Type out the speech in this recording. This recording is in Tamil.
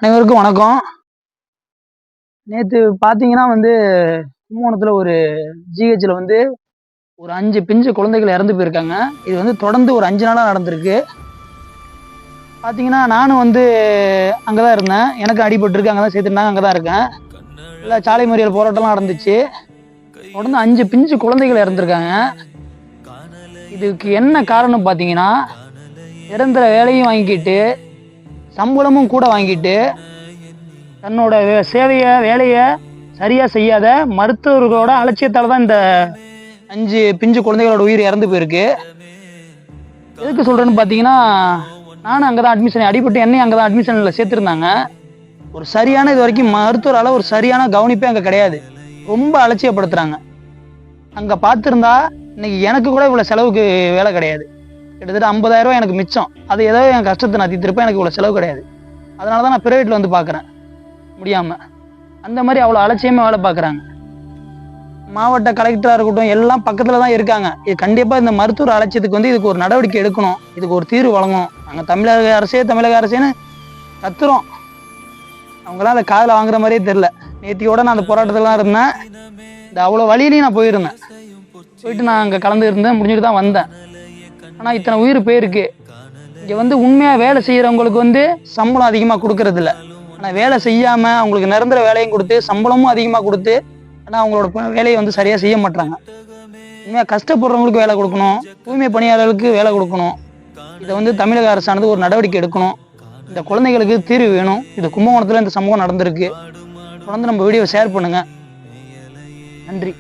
அனைவருக்கும் வணக்கம். நேத்து பார்த்தீங்கன்னா கும்பகோணத்துல ஒரு ஜிஹெச்ல ஒரு 5 பிஞ்சு குழந்தைகள் இறந்து போயிருக்காங்க. இது தொடர்ந்து ஒரு 5 நாளா நடந்திருக்கு. பார்த்தீங்கன்னா, நானும் அங்க தான் இருந்தேன். எனக்கு அடிபட்டுருக்கு. அங்க தான் சேர்த்துருந்தாங்க. அங்க தான் இருக்கேன். இல்ல சாலை மறியல் போராட்டம்லாம் நடந்துச்சு. தொடர்ந்து 5 பிஞ்சு குழந்தைகள் இறந்துருக்காங்க. இதுக்கு என்ன காரணம் பார்த்தீங்கன்னா, நிரந்தர வேலையும் வாங்கிட்டு, சம்பளமும் கூட வாங்கிட்டு, தன்னோட வேலையை சரியா செய்யாத மருத்துவர்களோட அலட்சியத்தால தான் இந்த 5 பிஞ்சு குழந்தைகளோட உயிர் இறந்து போயிருக்கு. எதுக்கு சொல்றேன்னு பார்த்தீங்கன்னா, நானும் அங்கே தான் அடிபட்டு என்னையும் அங்கே தான் அட்மிஷனில் சேர்த்துருந்தாங்க. ஒரு சரியான இது வரைக்கும் மருத்துவரால் ஒரு சரியான கவனிப்பே அங்கே கிடையாது. ரொம்ப அலட்சியப்படுத்துறாங்க. அங்கே பார்த்துருந்தா இன்னைக்கு எனக்கு கூட இவ்வளோ செலவுக்கு வேலை கிடையாது. கிட்டத்தட்ட 50,000 எனக்கு மிச்சம். அது ஏதோ என் கஷ்டத்தை நான் தீர்த்திருப்பேன். எனக்கு இவ்வளோ செலவு கிடையாது. அதனால தான் நான் பிரைவேட்டில் பார்க்குறேன் முடியாமல். அந்த மாதிரி அவ்வளோ அலட்சியமாக வேலை பார்க்குறாங்க. மாவட்ட கலெக்டராக இருக்கட்டும், எல்லாம் பக்கத்தில் தான் இருக்காங்க. இது கண்டிப்பாக இந்த மருத்துவர் அலட்சியத்துக்கு இதுக்கு ஒரு நடவடிக்கை எடுக்கணும். இதுக்கு ஒரு தீர்வு வழங்கணும். நாங்கள் தமிழக அரசேன்னு கத்துறோம். அவங்களாம் அதை காதில் வாங்குற மாதிரியே தெரில. நேத்தியோட நான் அந்த போராட்டத்தில் தான் இருந்தேன். இந்த அவ்வளோ வழியிலையும் நான் போயிட்டு நான் அங்கே கலந்து இருந்தேன். முடிஞ்சுட்டு தான் வந்தேன். ஆனால் இத்தனை உயிர் போயிருக்கு. இங்கே உண்மையாக வேலை செய்கிறவங்களுக்கு சம்பளம் அதிகமாக கொடுக்கறதில்ல. ஆனால் வேலை செய்யாமல் அவங்களுக்கு நிரந்தர வேலையும் கொடுத்து சம்பளமும் அதிகமாக கொடுத்து, ஆனால் அவங்களோட வேலையை சரியாக செய்ய மாட்டாங்க. உண்மையாக கஷ்டப்படுறவங்களுக்கு வேலை கொடுக்கணும், தூய்மை பணியாளர்களுக்கு வேலை கொடுக்கணும். இதை தமிழக அரசானது ஒரு நடவடிக்கை எடுக்கணும். இந்த குழந்தைகளுக்கு தீர்வு வேணும். இது கும்பகோணத்தில் இந்த சம்பவம் நடந்திருக்கு. தொடர்ந்து நம்ம வீடியோவை ஷேர் பண்ணுங்கள். நன்றி.